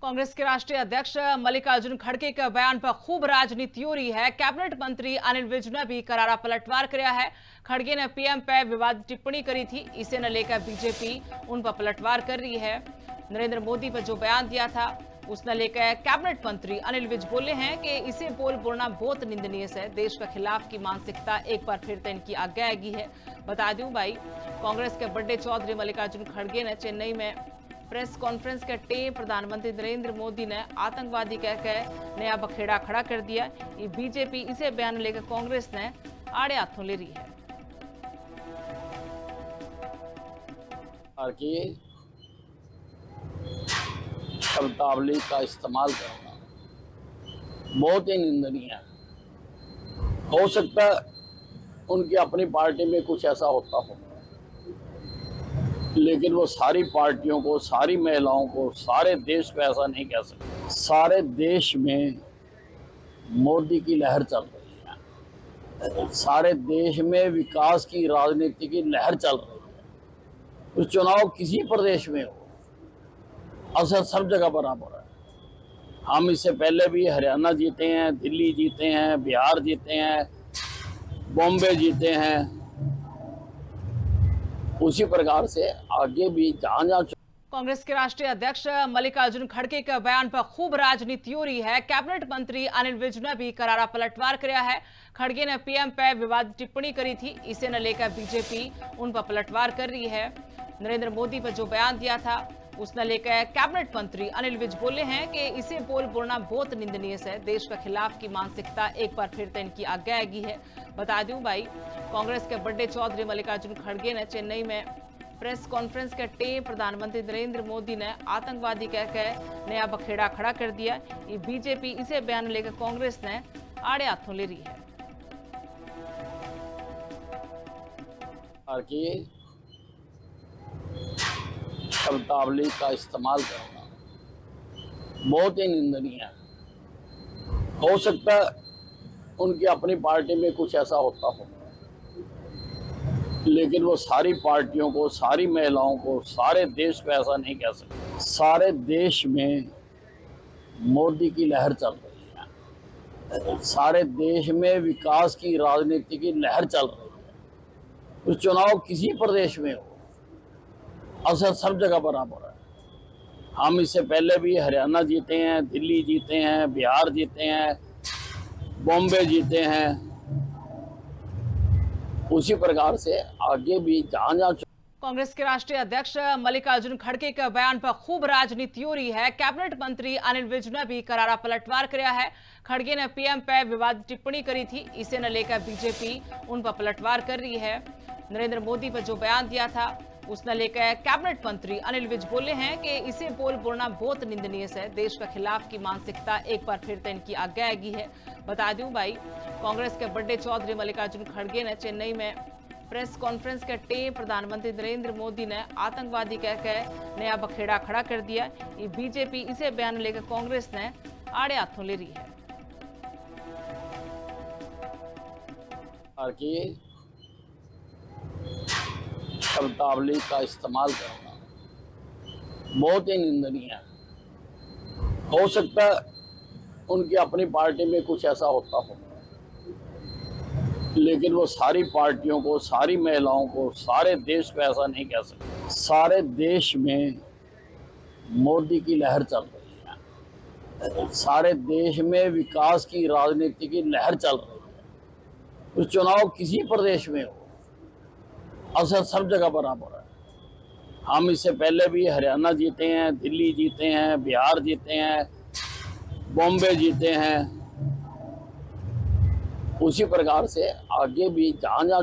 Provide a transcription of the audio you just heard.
कांग्रेस के राष्ट्रीय अध्यक्ष मल्लिकार्जुन खड़गे के बयान पर खूब राजनीति हो रही है। कैबिनेट मंत्री अनिल विज ने भी करारा पलटवार किया है। खड़गे ने पीएम पर विवादित टिप्पणी करी थी, इसे न लेकर बीजेपी उन पर पलटवार कर रही है। नरेंद्र मोदी पर जो बयान दिया था उसने लेकर कैबिनेट मंत्री अनिल विज बोले हैं कि इसे बोलना बहुत निंदनीय है। देश के खिलाफ की मानसिकता एक बार फिर इनकी आगे आएगी है। बता दूं भाई, कांग्रेस के बड़े चौधरी मल्लिकार्जुन खड़गे ने चेन्नई में प्रेस कॉन्फ्रेंस करते प्रधानमंत्री नरेंद्र मोदी ने आतंकवादी कहकर नया बखेड़ा खड़ा कर दिया। ये बीजेपी इसे बयान लेकर कांग्रेस ने आड़े हाथों ले रही है। की शब्दावली का इस्तेमाल करना बहुत ही निंदनीय है। हो सकता है उनकी अपनी पार्टी में कुछ ऐसा होता हो, लेकिन वो सारी पार्टियों को, सारी महिलाओं को, सारे देश को ऐसा नहीं कह सकते। सारे देश में मोदी की लहर चल रही है, सारे देश में विकास की राजनीति की लहर चल रही है। उस चुनाव किसी प्रदेश में हो, असर सब जगह बराबर है। हम इससे पहले भी हरियाणा जीते हैं, दिल्ली जीते हैं, बिहार जीते हैं, बॉम्बे जीते हैं। उसी प्रकार से आगे भी जहां जहां कांग्रेस के राष्ट्रीय अध्यक्ष मल्लिकार्जुन खड़गे के बयान पर खूब राजनीति हो रही है। कैबिनेट मंत्री अनिल विज ने भी करारा पलटवार किया है। खड़गे ने पीएम पर विवादित टिप्पणी करी थी, इसे न लेकर बीजेपी उन पर पलटवार कर रही है। नरेंद्र मोदी पर जो बयान दिया था उसने लेकर कैबिनेट मंत्री अनिल विज बोले हैं कि इसे बोलना बहुत निंदनीय है। देश के खिलाफ की मानसिकता एक बार फिर इनकी आगे आएगी है। बता दूं भाई, कांग्रेस के बड़े चौधरी मल्लिकार्जुन खड़गे ने चेन्नई में प्रेस कॉन्फ्रेंस करते प्रधानमंत्री नरेंद्र मोदी ने आतंकवादी कहकर नया बखेड़ा खड़ा कर दिया। ये बीजेपी इसे बयान लेकर कांग्रेस ने आड़े हाथों ले रही है। की शब्दावली का इस्तेमाल करना बहुत ही निंदनीय है। हो सकता है उनकी अपनी पार्टी में कुछ ऐसा होता हो, लेकिन वो सारी पार्टियों को, सारी महिलाओं को, सारे देश को ऐसा नहीं कह सकते। सारे देश में मोदी की लहर चल रही है, सारे देश में विकास की राजनीति की लहर चल रही है। उस चुनाव किसी प्रदेश में हो, असर सब जगह बराबर है। हम इससे पहले भी हरियाणा जीते हैं, दिल्ली जीते हैं, बिहार जीते हैं, बॉम्बे जीते हैं। उसी प्रकार से आगे भी जहां जहां कांग्रेस के राष्ट्रीय अध्यक्ष मल्लिकार्जुन खड़गे के बयान पर खूब राजनीति हो रही है। कैबिनेट मंत्री अनिल विज ने भी करारा पलटवार किया है। खड़गे ने पीएम पर विवादित टिप्पणी करी थी, इसे न लेकर बीजेपी उन पर पलटवार कर रही है। नरेंद्र मोदी पर जो बयान दिया था उसने लेकर कैबिनेट मंत्री अनिल विज बोले हैं कि इसे बोलना बहुत निंदनीय है। देश के खिलाफ की मानसिकता एक बार फिर इनकी आगे आएगी है। बता दूं भाई, कांग्रेस के बड़े चौधरी मल्लिकार्जुन खड़गे ने चेन्नई में प्रेस कॉन्फ्रेंस करते प्रधानमंत्री नरेंद्र मोदी ने आतंकवादी कहकर नया बखेड़ा खड़ा कर दिया। ये बीजेपी इसे बयान लेकर कांग्रेस ने आड़े हाथों ले रही है। की शब्दावली का इस्तेमाल करना बहुत ही निंदनीय है। हो सकता है उनकी अपनी पार्टी में कुछ ऐसा होता हो, लेकिन वो सारी पार्टियों को, सारी महिलाओं को, सारे देश को ऐसा नहीं कह सकते। सारे देश में मोदी की लहर चल रही है, सारे देश में विकास की राजनीति की लहर चल रही है। उस चुनाव किसी प्रदेश में हो, असर सब जगह बराबर है। हम इससे पहले भी हरियाणा जीते हैं, दिल्ली जीते हैं, बिहार जीते हैं, बॉम्बे जीते हैं। उसी प्रकार से आगे भी जहां जहां